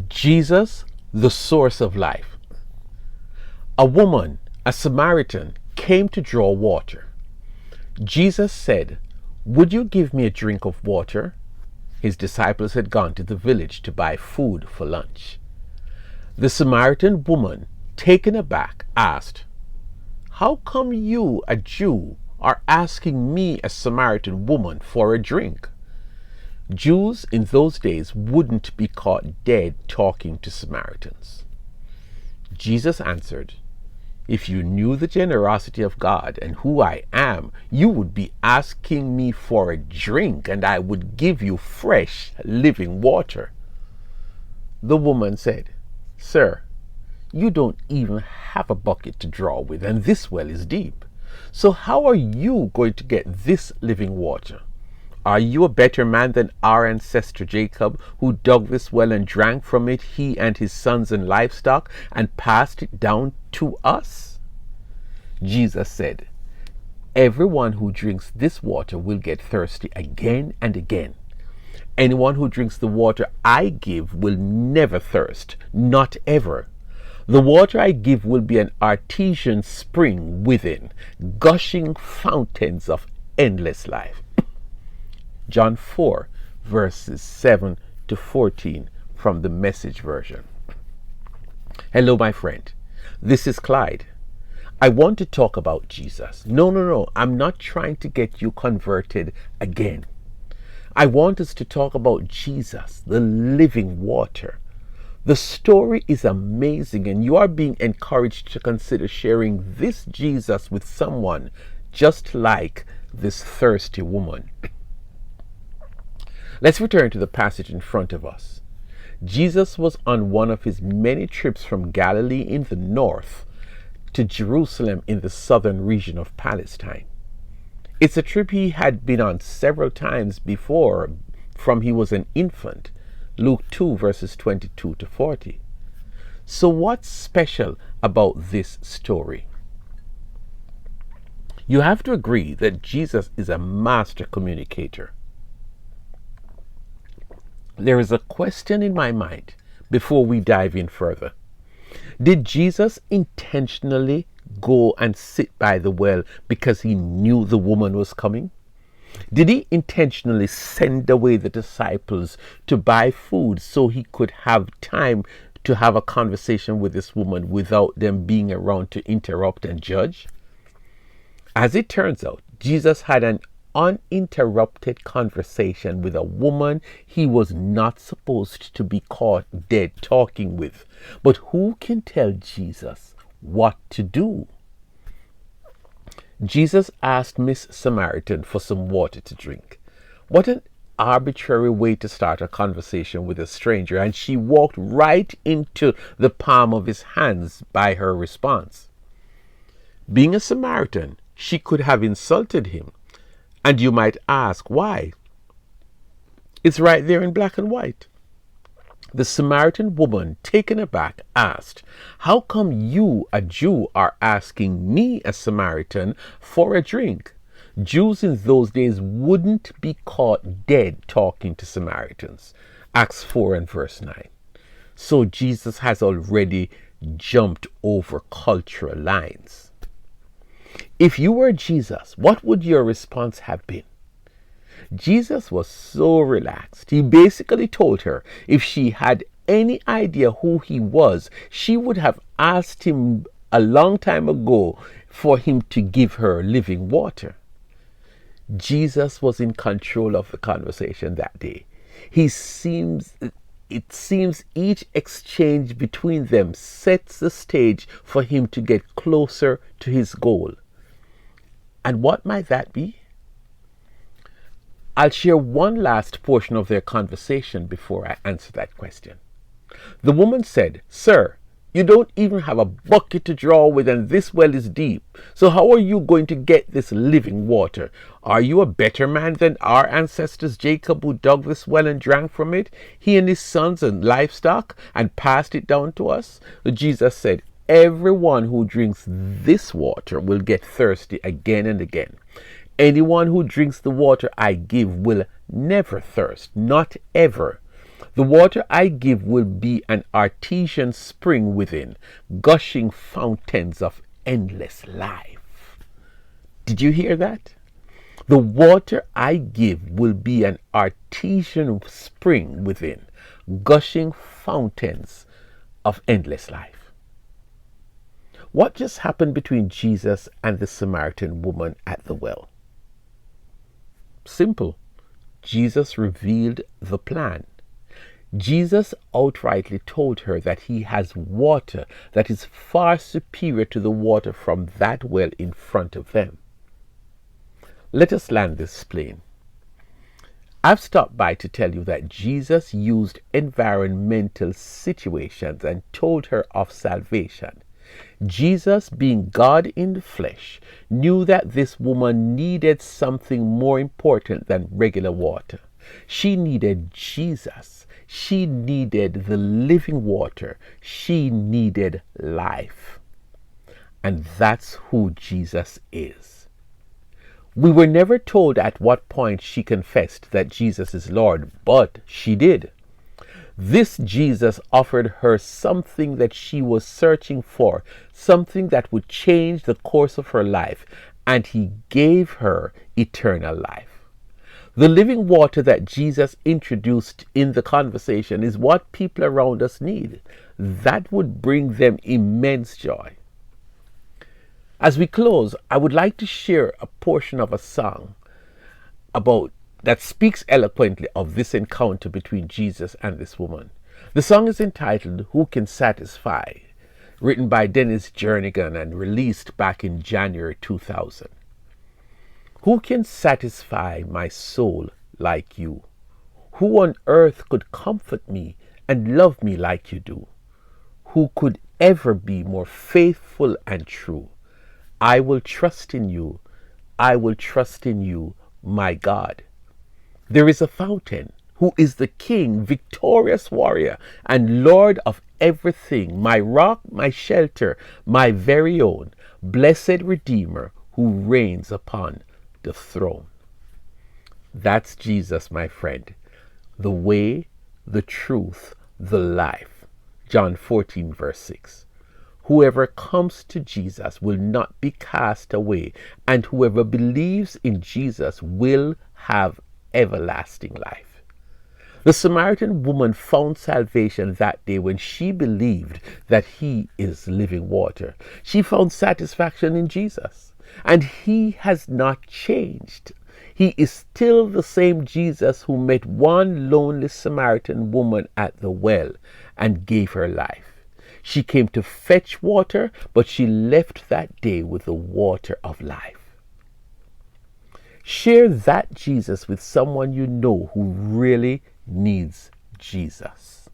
Jesus, the source of life. A woman, a Samaritan, came to draw water. Jesus said, "Would you give me a drink of water?" His disciples had gone to the village to buy food for lunch. The Samaritan woman, taken aback, asked, "How come you, a Jew, are asking me, a Samaritan woman, for a drink?" Jews in those days wouldn't be caught dead talking to Samaritans. Jesus answered, "If you knew the generosity of God and who I am, you would be asking me for a drink, and I would give you fresh, living water." The woman said, "Sir, you don't even have a bucket to draw with, and this well is deep. So how are you going to get this living water? Are you a better man than our ancestor Jacob, who dug this well and drank from it, he and his sons and livestock, and passed it down to us?" Jesus said, "Everyone who drinks this water will get thirsty again and again. Anyone who drinks the water I give will never thirst, not ever. The water I give will be an artesian spring within, gushing fountains of endless life." John 4, verses 7 to 14 from the Message version. Hello, my friend. This is Clyde. I want to talk about Jesus. No. I'm not trying to get you converted again. I want us to talk about Jesus, the living water. The story is amazing, and you are being encouraged to consider sharing this Jesus with someone just like this thirsty woman. Let's return to the passage in front of us. Jesus was on one of his many trips from Galilee in the north to Jerusalem in the southern region of Palestine. It's a trip he had been on several times before from he was an infant. Luke 2 verses 22 to 40. So what's special about this story? You have to agree that Jesus is a master communicator. There is a question in my mind before we dive in further. Did Jesus intentionally go and sit by the well because he knew the woman was coming? Did he intentionally send away the disciples to buy food so he could have time to have a conversation with this woman without them being around to interrupt and judge? As it turns out, Jesus had an uninterrupted conversation with a woman he was not supposed to be caught dead talking with. But who can tell Jesus what to do? Jesus asked Miss Samaritan for some water to drink. What an arbitrary way to start a conversation with a stranger, and she walked right into the palm of his hands by her response. Being a Samaritan, she could have insulted him. And you might ask, why? It's right there in black and white. The Samaritan woman, taken aback, asked, "How come you, a Jew, are asking me, a Samaritan, for a drink?" Jews in those days wouldn't be caught dead talking to Samaritans. Acts 4 and verse 9. So Jesus has already jumped over cultural lines. If you were Jesus, what would your response have been? Jesus was so relaxed. He basically told her if she had any idea who he was, she would have asked him a long time ago for him to give her living water. Jesus was in control of the conversation that day. It seems each exchange between them sets the stage for him to get closer to his goal. And what might that be? I'll share one last portion of their conversation before I answer that question. The woman said, "Sir, you don't even have a bucket to draw with, and this well is deep. So how are you going to get this living water? Are you a better man than our ancestors Jacob, who dug this well and drank from it, he and his sons and livestock, and passed it down to us?" Jesus said, "Everyone who drinks this water will get thirsty again and again. Anyone who drinks the water I give will never thirst, not ever. The water I give will be an artesian spring within, gushing fountains of endless life. Did you hear that? The water I give will be an artesian spring within, gushing fountains of endless life. What just happened between Jesus and the Samaritan woman at the well? Simple. Jesus revealed the plan. Jesus outrightly told her that he has water that is far superior to the water from that well in front of them. Let us land this plane. I've stopped by to tell you that Jesus used environmental situations and told her of salvation. Jesus, being God in the flesh, knew that this woman needed something more important than regular water. She needed Jesus. She needed the living water. She needed life. And that's who Jesus is. We were never told at what point she confessed that Jesus is Lord, but she did. This Jesus offered her something that she was searching for, something that would change the course of her life, and he gave her eternal life. The living water that Jesus introduced in the conversation is what people around us need. That would bring them immense joy. As we close, I would like to share a portion of a song that speaks eloquently of this encounter between Jesus and this woman. The song is entitled "Who Can Satisfy," written by Dennis Jernigan and released back in January 2000. Who can satisfy my soul like you? Who on earth could comfort me and love me like you do? Who could ever be more faithful and true? I will trust in you. I will trust in you, my God. There is a fountain who is the King, victorious warrior, and Lord of everything, my rock, my shelter, my very own, blessed Redeemer who reigns upon the throne. That's Jesus, my friend. The way, the truth, the life. John 14, verse 6. Whoever comes to Jesus will not be cast away, and whoever believes in Jesus will have everlasting life. The Samaritan woman found salvation that day when she believed that he is living water. She found satisfaction in Jesus, and he has not changed. He is still the same Jesus who met one lonely Samaritan woman at the well and gave her life. She came to fetch water, but she left that day with the water of life. Share that Jesus with someone you know who really needs Jesus.